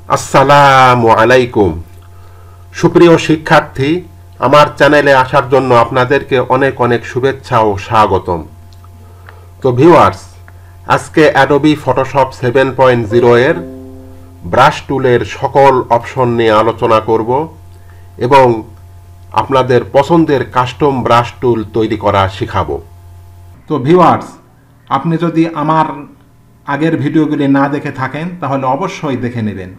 আসসালামু আলাইকুম। সুপ্রিয় শিক্ষার্থী, আমার চ্যানেলে আসার জন্য আপনাদেরকে অনেক অনেক শুভেচ্ছা ও স্বাগতম। তো ভিউয়ার্স, আজকে অ্যাডোবি ফটোশপ 7.0 এর ব্রাশ টুলের সকল অপশন নিয়ে আলোচনা করব এবং আপনাদের পছন্দের কাস্টম ব্রাশ টুল তৈরি করা শেখাবো। তো ভিউয়ার্স, আপনি যদি আমার আগের ভিডিওগুলি না দেখে থাকেন তাহলে অবশ্যই দেখে নেবেন।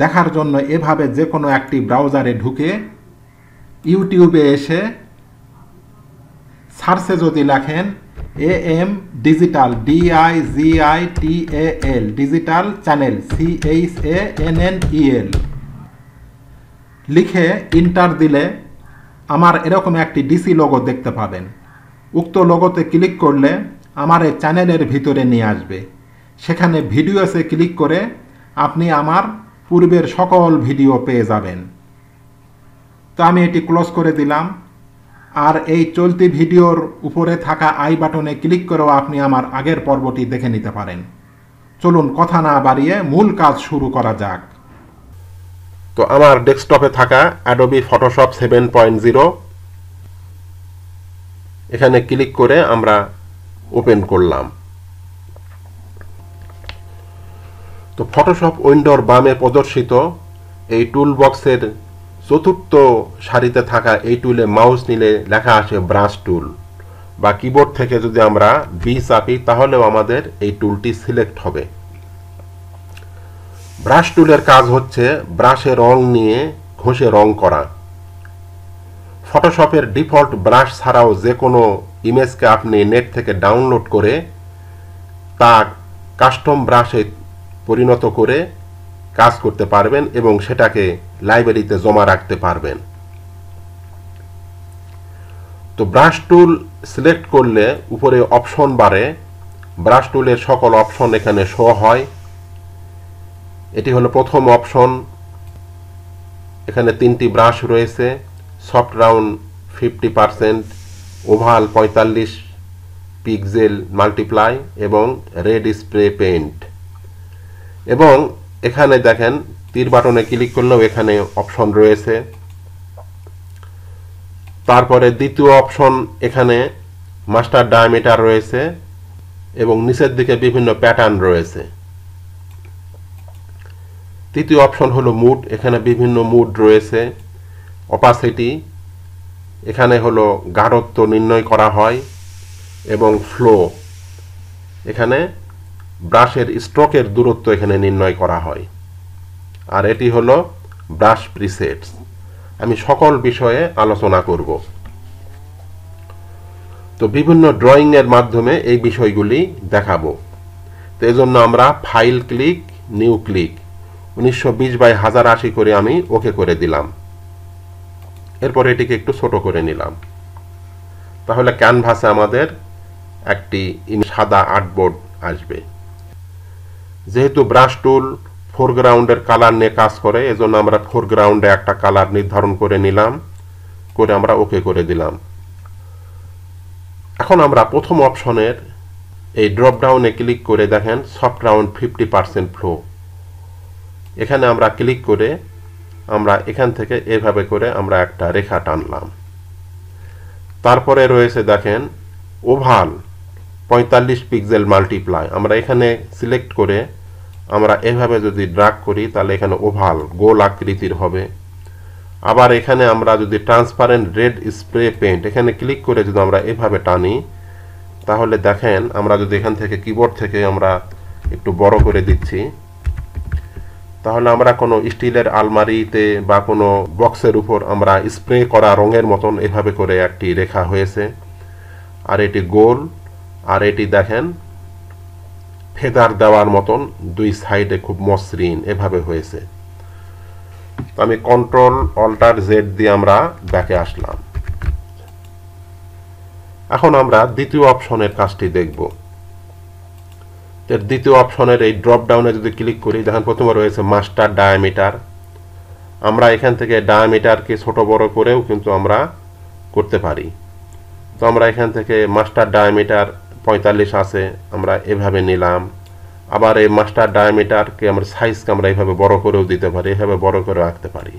দেখার জন্য এভাবে যে কোনো একটি ব্রাউজারে ঢুকে ইউটিউবে এসে সার্চে যদি লেখেন AM digital DIGITAL digital channel CHANNEL লিখে ইন্টার দিলে আমার এরকম একটি ডিসি লোগো দেখতে পাবেন। উক্ত লোগোতে ক্লিক করলে আমার এই চ্যানেলের ভিতরে নিয়ে আসবে। সেখানে ভিডিওসে ক্লিক করে আপনি আমার পূর্বের সকল ভিডিও পেয়ে যাবেন। তো আমি এটি ক্লোজ করে দিলাম। আর এই চলতি ভিডিওর উপরে থাকা আই বাটনে ক্লিক করেও আপনি আমার আগের পর্বটি দেখে নিতে পারেন। চলুন কথা না বাড়িয়ে মূল কাজ শুরু করা যাক। তো আমার ডেস্কটপে থাকা অ্যাডোবি ফটোশপ 7.0 এখানে ক্লিক করে আমরা ওপেন করলাম। তো ফটোশপ উইন্ডোর বামে প্রদর্শিত এই টুল বক্সের চতুর্থ সারিতে থাকা এই টুলে মাউস নিলে লেখা আসে ব্রাশ টুল, বা কিবোর্ড থেকে যদি আমরা বি চাপি তাহলেও আমাদের এই টুলটি সিলেক্ট হবে। ব্রাশ টুলের কাজ হচ্ছে ব্রাশে রং নিয়ে ঘষে রং করা। ফটোশপের ডিফল্ট ব্রাশ ছাড়াও যে কোনো ইমেজকে আপনি নেট থেকে ডাউনলোড করে তা কাস্টম ব্রাশে পরিণত করে কাজ করতে পারবেন এবং সেটাকে লাইব্রেরিতে জমা রাখতে পারবেন। তো ব্রাশ টুল সিলেক্ট করলে উপরে অপশন বারে ব্রাশ টুলের সকল অপশন এখানে শো হয়। এটি হলো প্রথম অপশন। এখানে তিনটি ব্রাশ রয়েছে: soft round 50%, oval 45 pixel multiply এবং রেড স্প্রে পেইন্ট। এবং এখানে দেখেন তীর বাটনে ক্লিক করলেও এখানে অপশন রয়েছে। তারপরে দ্বিতীয় অপশন, এখানে মাস্টার ডায়ামিটার রয়েছে এবং নিচের দিকে বিভিন্ন প্যাটার্ন রয়েছে। তৃতীয় অপশন হলো মুড, এখানে বিভিন্ন মুড রয়েছে। অপাসিটি, এখানে হলো গাঢ়ত্ব নির্ণয় করা হয় এবং ফ্লো, এখানে ব্রাশের স্ট্রোকের দূরত্ব এখানে নির্ণয় করা হয়। আর এটি হলো ব্রাশ প্রিসেটস। আমি সকল বিষয়ে আলোচনা করব। তো বিভিন্ন ড্রয়িং এর মাধ্যমে এই বিষয়গুলি দেখাবো। তো এজন্য আমরা file click, new click, 1920x1080 করে আমি ওকে করে দিলাম। এরপর এটিকে একটু ছোট করে নিলাম। তাহলে ক্যানভাসে আমাদের একটি সাদা আর্টবোর্ড আসবে। যেহেতু ব্রাশ টুল ফোরগ্রাউন্ডের কালার নিয়ে কাজ করে, এজন্য আমরা ফোরগ্রাউন্ডে একটা কালার নির্ধারণ করে নিলাম, করে আমরা ওকে করে দিলাম। এখন আমরা প্রথম অপশনের এই ড্রপ ডাউনে ক্লিক করে দেখেন সফট রাউন্ড 50% ফ্লো। এখানে আমরা ক্লিক করে আমরা এখান থেকে এভাবে করে আমরা একটা রেখা টানলাম। তারপরে রয়েছে দেখেন ওভাল 45 পিক্সেল মাল্টিপ্লাই। আমরা এখানে সিলেক্ট করে আমরা এভাবে যদি ড্র্যাগ করি তাহলে এখানে ওভাল গোল আকৃতির হবে। আবার এখানে আমরা যদি ট্রান্সপারেন্ট রেড স্প্রে পেইন্ট এখানে ক্লিক করে যদি আমরা এভাবে টানি তাহলে দেখেন আমরা যদি এখান থেকে কিবোর্ড থেকে আমরা একটু বড় করে দিচ্ছি তাহলে আমরা কোনো স্টিলের আলমারিতে বা কোনো বক্সের উপর আমরা স্প্রে করা রঙের মতন এভাবে করে একটি রেখা হয়েছে। আর এটি গোল, আর এটি দেখেন ফেদার দেওয়ার মতন দুই সাইডে খুব মসৃণ এভাবে হয়েছে। তো আমি কন্ট্রোল অল্টার জেড দিয়ে আমরা ব্যাকে আসলাম। এখন আমরা দ্বিতীয় অপশনের কাজটি দেখব। দ্বিতীয় অপশনের এই ড্রপ ডাউনে যদি ক্লিক করি দেখেন প্রথমে রয়েছে মাস্টার ডায়ামিটার। আমরা এখান থেকে ডায়ামিটারকে ছোট বড় করেও কিন্তু আমরা করতে পারি। তো আমরা এখান থেকে মাস্টার ডায়ামিটার 45 আছে, আমরা এভাবে নিলাম। আবার এই মাস্টার ডায়ামিটারকে আমরা সাইজকে আমরা এইভাবে বড় করেও দিতে পারি, এইভাবে বড় করে রাখতে পারি।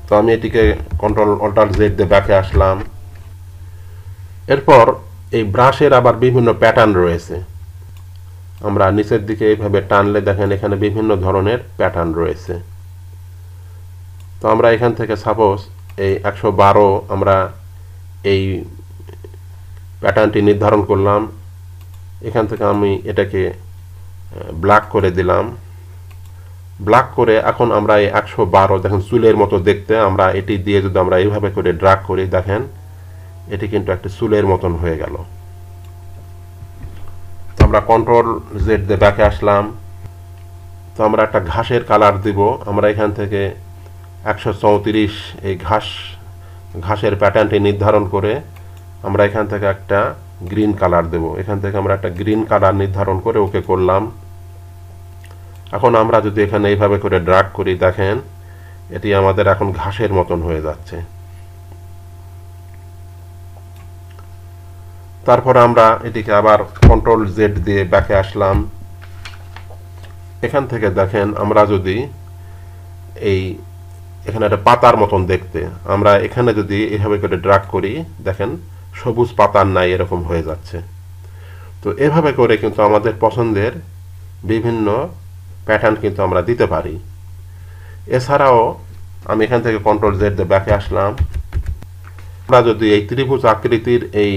তো আমি এটিকে কন্ট্রোল অল্টার জেড দিয়ে ব্যাকে আসলাম। এরপর এই ব্রাশের আবার বিভিন্ন প্যাটার্ন রয়েছে। আমরা নিচের দিকে এইভাবে টানলে দেখেন এখানে বিভিন্ন ধরনের প্যাটার্ন রয়েছে। তো আমরা এখান থেকে সাপোজ এই 112 আমরা এই প্যাটার্নটি নির্ধারণ করলাম। এখান থেকে আমি এটাকে ব্ল্যাক করে দিলাম। ব্ল্যাক করে এখন আমরা এই 112 দেখেন চুলের মতো দেখতে, আমরা এটি দিয়ে যদি আমরা এইভাবে করে ড্র্যাগ করি দেখেন এটি কিন্তু একটা চুলের মতন হয়ে গেল। তো আমরা কন্ট্রোল জেড দিয়ে ব্যাকে আসলাম। তো আমরা একটা ঘাসের কালার দিব। আমরা এখান থেকে 134 এই ঘাসের প্যাটার্নটি নির্ধারণ করে আমরা এখান থেকে একটা গ্রিন কালার দেব। এখান থেকে আমরা একটা গ্রিন কালার নির্ধারণ করে ওকে করলাম। এখন আমরা যদি এখানে এইভাবে করে ড্র্যাগ করি দেখেন এটি আমাদের এখন ঘাসের মতন হয়ে যাচ্ছে। তারপর আমরা এটিকে আবার কন্ট্রোল জেড দিয়ে ব্যাকে আসলাম। এখান থেকে দেখেন আমরা যদি এখানে একটা পাতার মতন দেখতে, আমরা এখানে যদি এইভাবে করে ড্র্যাগ করি দেখেন সবুজ পাতার নাই এরকম হয়ে যাচ্ছে। তো এভাবে করে কিন্তু আমাদের পছন্দের বিভিন্ন প্যাটার্ন কিন্তু আমরা দিতে পারি। এছাড়াও আমি এখান থেকে কন্ট্রোল জেড দিয়ে ব্যাকে আসলাম। আমরা যদি এই ত্রিভুজ আকৃতির এই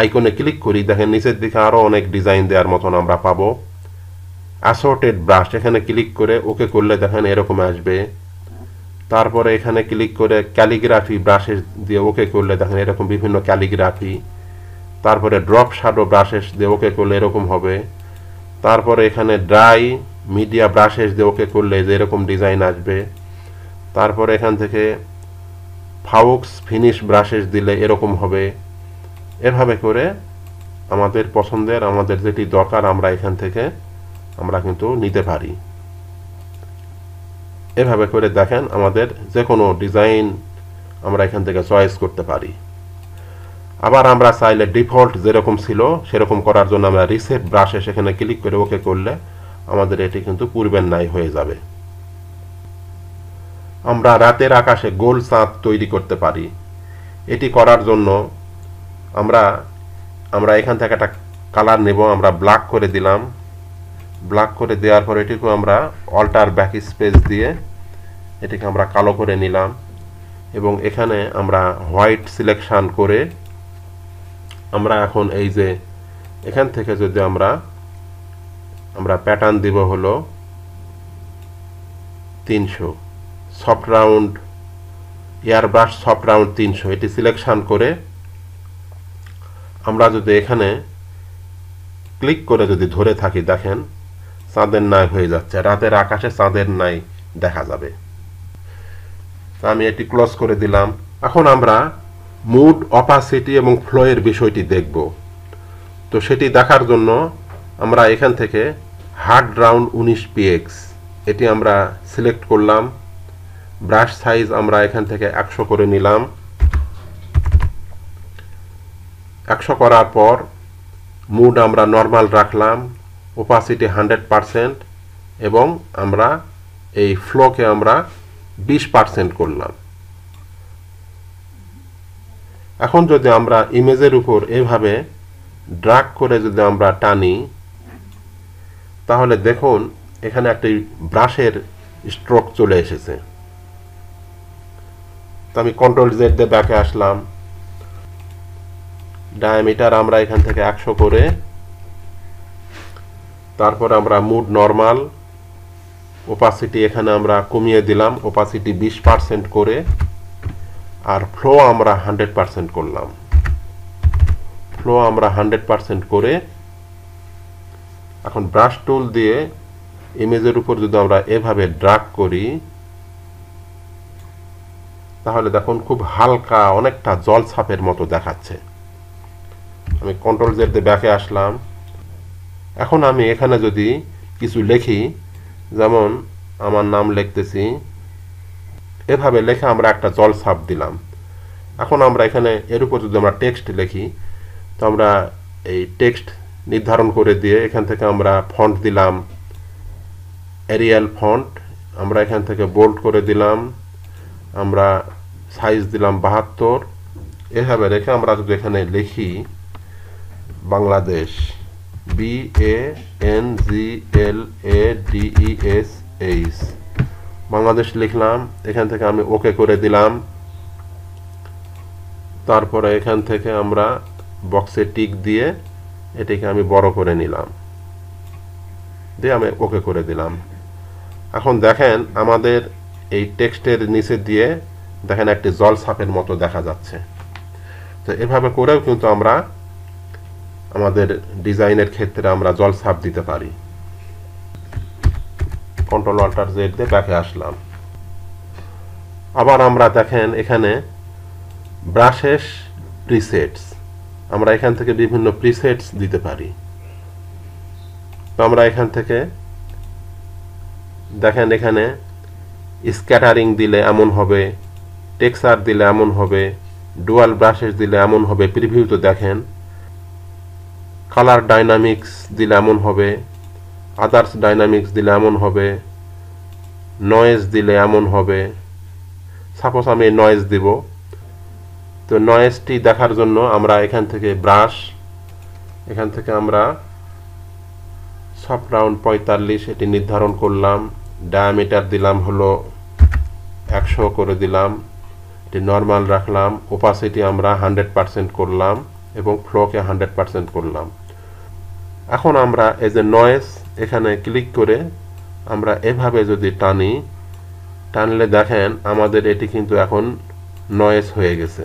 আইকনে ক্লিক করি দেখেন নিচের দিকে আরো অনেক ডিজাইন দেওয়ার মতন আমরা পাবো। অ্যাসর্টেড ব্রাশ এখানে ক্লিক করে ওকে করলে দেখেন এরকম আসবে। তারপরে এখানে ক্লিক করে ক্যালিগ্রাফি ব্রাশেস দিয়ে ওকে করলে দেখেন এরকম বিভিন্ন ক্যালিগ্রাফি। তারপরে ড্রপ শ্যাডো ব্রাশেস দিয়ে ওকে করলে এরকম হবে। তারপরে এখানে ড্রাই মিডিয়া ব্রাশেস দিয়ে ওকে করলে যে এরকম ডিজাইন আসবে। তারপরে এখান থেকে ফাউক্স ফিনিশ ব্রাশেস দিলে এরকম হবে। এভাবে করে আমাদের পছন্দের আমাদের যেটি দরকার আমরা এখান থেকে আমরা কিন্তু নিতে পারি। এভাবে করে দেখেন আমাদের যে কোনো ডিজাইন আমরা এখান থেকে চয়েস করতে পারি। আবার আমরা চাইলে ডিফল্ট যেরকম ছিল সেরকম করার জন্য আমরা রিসেট ব্রাশে সেখানে ক্লিক করে ওকে করলে আমাদের এটি কিন্তু পূর্বের নাই হয়ে যাবে। আমরা রাতের আকাশে গোল চাঁদ তৈরি করতে পারি। এটি করার জন্য আমরা এখান থেকে একটা কালার নেব। আমরা ব্ল্যাক করে দিলাম। ব্ল্যাক করে দেওয়ার পর এটিকে আমরা অল্টার ব্যাক স্পেস দিয়ে এটিকে আমরা কালো করে নিলাম এবং এখানে আমরা হোয়াইট সিলেকশন করে আমরা এখন এই যে এখান থেকে যদি আমরা প্যাটার্ন দিব হলো 300 soft round airbrush soft round 300 এটি সিলেকশন করে আমরা যদি এখানে ক্লিক করে যদি ধরে থাকি দেখেন চাঁদের নাই হয়ে যাচ্ছে, রাতের আকাশে চাঁদের নাই দেখা যাবে। আমি এটি ক্লোজ করে দিলাম। এখন আমরা মুড অপাসিটি এবং ফ্লো এর বিষয়টি দেখব। তো সেটি দেখার জন্য আমরা এখান থেকে হার্ড রাউন্ড 19px এটি আমরা সিলেক্ট করলাম। ব্রাশ সাইজ আমরা এখান থেকে 100 করে নিলাম। 100 করার পর মুড আমরা নর্মাল রাখলাম, ওপাসিটি 100% এবং আমরা এই ফ্লোকে আমরা 20% করলাম। এখন যদি আমরা ইমেজের উপর এভাবে ড্র্যাগ করে যদি আমরা টানি তাহলে দেখুন এখানে একটি ব্রাশের স্ট্রোক চলে এসেছে। তো আমি কন্ট্রোল জেড দিয়ে ব্যাকে আসলাম। ডায়ামিটার আমরা এখান থেকে 100 করে, তারপর আমরা মুড নরমাল, ওপাসিটি এখানে আমরা কমিয়ে দিলাম, ওপাসিটি 20% করে, আর ফ্লো আমরা 100% করলাম। ফ্লো আমরা 100% করে এখন ব্রাশ টুল দিয়ে ইমেজের উপর যদি আমরা এভাবে ড্র্যাগ করি তাহলে দেখুন খুব হালকা অনেকটা জল ছাপের মতো দেখাচ্ছে। আমি কন্ট্রোল জেড দিয়ে ব্যাকে আসলাম। এখন আমি এখানে যদি কিছু লিখি, যেমন আমার নাম লিখতেছি, এভাবে লেখা আমরা একটা জল ছাপ দিলাম। এখন আমরা এখানে এর উপর যদি আমরা টেক্সট লিখি তো আমরা এই টেক্সট নির্ধারণ করে দিয়ে এখান থেকে আমরা ফন্ট দিলাম এরিয়াল ফন্ট, আমরা এখান থেকে বোল্ড করে দিলাম, আমরা সাইজ দিলাম 72। এভাবে রেখে আমরা যদি এখানে লিখি বাংলাদেশ, BANGLADESH, বাংলাদেশ লিখলাম, এখান থেকে আমি ওকে করে দিলাম। তারপরে এখান থেকে আমরা বক্সে টিক দিয়ে এটিকে আমি বড় করে নিলাম, দিয়ে আমি ওকে করে দিলাম। এখন দেখেন আমাদের এই টেক্সটের নিচে দিয়ে দেখেন একটি জল ছাপের মতো দেখা যাচ্ছে। তো এভাবে করেও কিন্তু আমরা আমাদের ডিজাইনের ক্ষেত্রে আমরা জল ছাপ দিতে পারি। কন্ট্রোল অল্টার জেড দিয়ে ব্যাকে আসলাম। আবার আমরা দেখেন এখানে ব্রাশেস প্রিসেটস, আমরা এখান থেকে বিভিন্ন প্রিসেটস দিতে পারি। তো আমরা এখান থেকে দেখেন এখানে স্ক্যাটারিং দিলে এমন হবে, টেক্সচার দিলে এমন হবে, ডুয়াল ব্রাশেস দিলে এমন হবে, প্রিভিউতে দেখেন কালার ডাইনামিক্স দিলে এমন হবে, আদার্স ডাইনামিক্স দিলে এমন হবে, নয়েজ দিলে এমন হবে। সাপোজ আমি নয়েজ দিব, তো নয়েজটি দেখার জন্য আমরা এখান থেকে ব্রাশ, এখান থেকে আমরা সফট রাউন্ড 45 এটি নির্ধারণ করলাম, ডায়ামিটার দিলাম হলো 100 করে দিলাম, এটি নর্মাল রাখলাম, ওপাসিটি আমরা 100% করলাম এবং ফ্লোকে 100% করলাম। এখন আমরা এই যে নয়েজ এখানে ক্লিক করে আমরা এভাবে যদি টানলে দেখেন আমাদের এটি কিন্তু এখন নয়েজ হয়ে গেছে।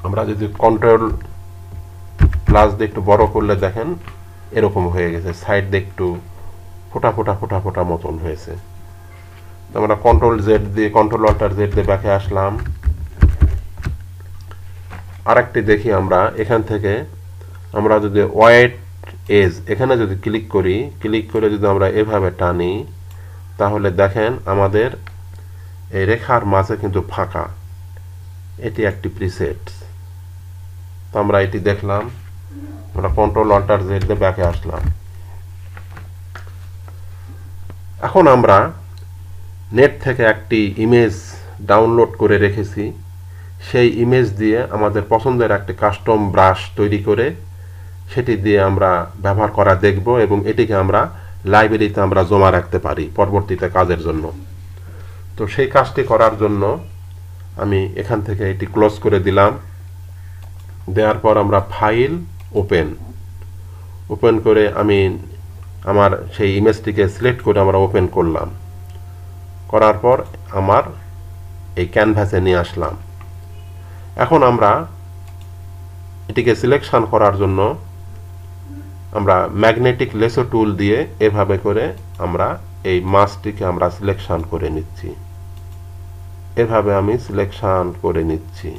আমরা যদি কন্ট্রোল প্লাস দিয়ে একটু বড় করলে দেখেন এরকম হয়ে গেছে, সাইড দিয়ে একটু ফোটা ফোটা ফোটা ফোটা মতন হয়েছে। তো আমরা কন্ট্রোল অল্টার জেড দিয়ে ব্যাকে আসলাম। আরেকটি দেখি আমরা এখান থেকে আমরা যদি ওয়াইড এজ এখানে যদি ক্লিক করে যদি আমরা এভাবে টানি তাহলে দেখেন আমাদের এই রেখার মাঝে কিন্তু ফাঁকা, এটি একটি প্রিসেট। তো আমরা এটি দেখলাম, আমরা কন্ট্রোল অল্টার জেড দিয়ে ব্যাকে আসলাম। এখন আমরা নেট থেকে একটি ইমেজ ডাউনলোড করে রেখেছি, সেই ইমেজ দিয়ে আমাদের পছন্দের একটি কাস্টম ব্রাশ তৈরি করে সেটি দিয়ে আমরা ব্যবহার করা দেখব এবং এটিকে আমরা লাইব্রেরিতে আমরা জমা রাখতে পারি পরবর্তীতে কাজের জন্য। তো সেই কাজটি করার জন্য আমি এখান থেকে এটি ক্লোজ করে দিলাম। দেওয়ার পর আমরা ফাইল ওপেন করে আমি আমার সেই ইমেজটিকে সিলেক্ট করে আমরা ওপেন করলাম। করার পর আমার এই ক্যানভাসে নিয়ে আসলাম। এখন আমরা এটিকে সিলেকশন করার জন্য আমরা ম্যাগনেটিক লেসো টুল দিয়ে এভাবে করে আমরা এই মাছটিকে আমরা সিলেকশন করে নিচ্ছি। এভাবে আমি সিলেকশন করে নিচ্ছি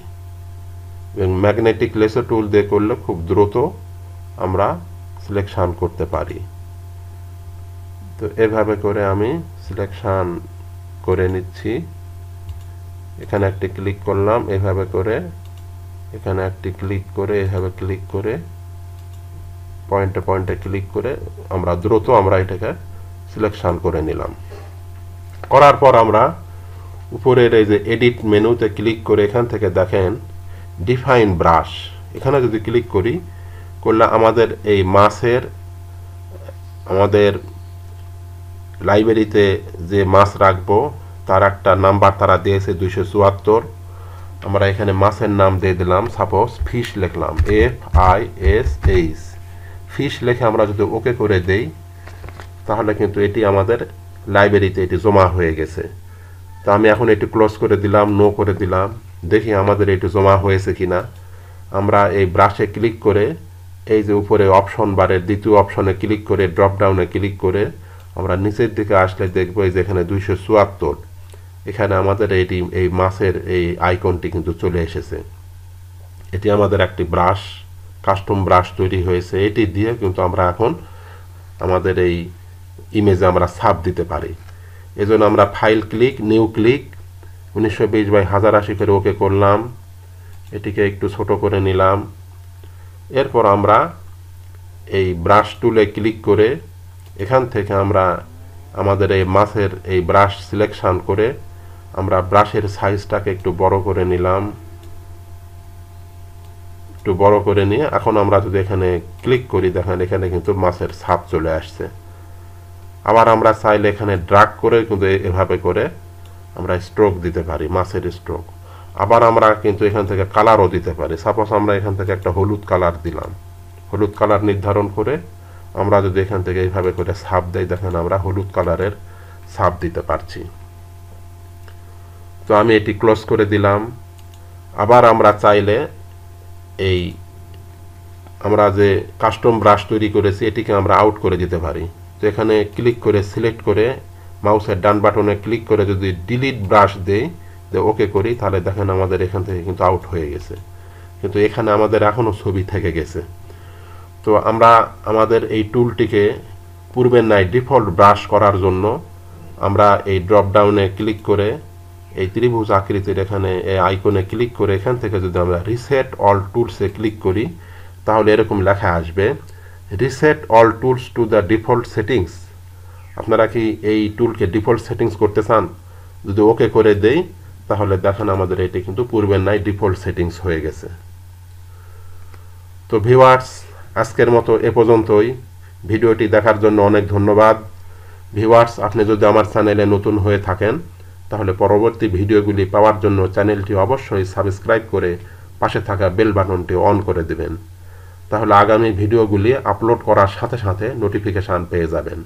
এবং ম্যাগনেটিক লেসো টুল দিয়ে করলে খুব দ্রুত আমরা সিলেকশন করতে পারি। তো এভাবে করে আমি সিলেকশন করে নিচ্ছি। এখানে একটি ক্লিক করলাম, এভাবে করে এখানে একটি ক্লিক করে এভাবে ক্লিক করে পয়েন্টে ক্লিক করে আমরা দ্রুত আমরা এটাকে সিলেকশন করে নিলাম। করার পর আমরা উপরের এই যে এডিট মেনুতে ক্লিক করে এখান থেকে দেখেন ডিফাইন ব্রাশ, এখানে যদি ক্লিক করলে আমাদের এই মাছের আমাদের লাইব্রেরিতে যে মাছ রাখবো তার একটা নাম্বার তারা দিয়েছে 274। আমরা এখানে মাছের নাম দিয়ে দিলাম, সাপোজ ফিশ লিখলাম, FISH, ফিশ লিখে আমরা যদি ওকে করে দেই তাহলে কিন্তু এটি আমাদের লাইব্রেরিতে এটি জমা হয়ে গেছে। তো আমি এখন এটি ক্লোজ করে দিলাম, নো করে দিলাম, দেখি আমাদের এটি জমা হয়েছে কিনা। আমরা এই ব্রাশে ক্লিক করে এই যে উপরে অপশন বারের দ্বিতীয় অপশনে ক্লিক করে ড্রপ ডাউনে ক্লিক করে আমরা নিচের দিকে আসলে দেখবো এই যে এখানে 274 এখানে আমাদের এই মাছের এই আইকনটি কিন্তু চলে এসেছে। এটি আমাদের একটি ব্রাশ, কাস্টম ব্রাশ তৈরি হয়েছে। এটি দিয়ে কিন্তু আমরা এখন আমাদের এই ইমেজে আমরা ছাপ দিতে পারি। এজন্য আমরা file click, new click, 1920x1080 করে ওকে করলাম, এটিকে একটু ছোট করে নিলাম। এরপর আমরা এই ব্রাশ টুলে ক্লিক করে এখান থেকে আমরা আমাদের এই মাছের এই ব্রাশ সিলেকশন করে আমরা ব্রাশের সাইজটাকে একটু বড় করে নিলাম। একটু বড় করে নিয়ে এখন আমরা যদি এখানে ক্লিক করি দেখেন এখানে কিন্তু মাছের ছাপ চলে আসছে। আবার আমরা চাইলে এখানে ড্রাগ করে কিন্তু এভাবে করে আমরা স্ট্রোক দিতে পারি, মাছের স্ট্রোক। আবার আমরা কিন্তু এখান থেকে কালারও দিতে পারি। সাপোজ আমরা এখান থেকে একটা হলুদ কালার দিলাম, হলুদ কালার নির্ধারণ করে আমরা যদি এখান থেকে এইভাবে করে ছাপ দেই দেখেন আমরা হলুদ কালারের ছাপ দিতে পারছি। তো আমি এটি ক্লোজ করে দিলাম। আবার আমরা চাইলে এই আমরা যে কাস্টম ব্রাশ তৈরি করেছি এটিকে আমরা আউট করে দিতে পারি। তো এখানে ক্লিক করে সিলেক্ট করে মাউসের ডান বাটনে ক্লিক করে যদি ডিলিট ব্রাশ দেই, ওকে করি, তাহলে দেখেন আমাদের এখান থেকে কিন্তু আউট হয়ে গেছে, কিন্তু এখানে আমাদের এখনও ছবি থেকে গেছে। তো আমরা আমাদের এই টুলটিকে পূর্বের ন্যায় ডিফল্ট ব্রাশ করার জন্য আমরা এই ড্রপ ডাউনে ক্লিক করে এই ত্রিভুজ আকৃতির এখানে এই আইকনে ক্লিক করে এখান থেকে যদি আমরা রিসেট অল টুলসে ক্লিক করি তাহলে এরকম লেখা আসবে, reset all tools to the default settings. আপনারা কি এই টুলকে ডিফল্ট সেটিংস করতে চান? যদি ওকে করে দেই তাহলে দেখেন আমাদের এটি কিন্তু পূর্বের ন্যায় ডিফল্ট সেটিংস হয়ে গেছে। তো ভিউয়ার্স, আজকের মতো এ পর্যন্তই। ভিডিওটি দেখার জন্য অনেক ধন্যবাদ। ভিউয়ার্স, আপনি যদি আমার চ্যানেলে নতুন হয়ে থাকেন তাহলে পরবর্তী ভিডিওগুলি পাওয়ার জন্য চ্যানেলটি অবশ্যই সাবস্ক্রাইব করে পাশে থাকা বেল বাটনটি অন করে দেবেন। তাহলে আগামী ভিডিওগুলি আপলোড করার সাথে সাথে নোটিফিকেশান পেয়ে যাবেন।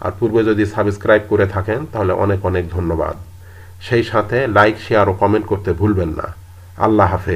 আর পূর্বে যদি সাবস্ক্রাইব করে থাকেন তাহলে অনেক অনেক ধন্যবাদ। সেই সাথে লাইক, শেয়ার ও কমেন্ট করতে ভুলবেন না। আল্লাহ হাফেজ।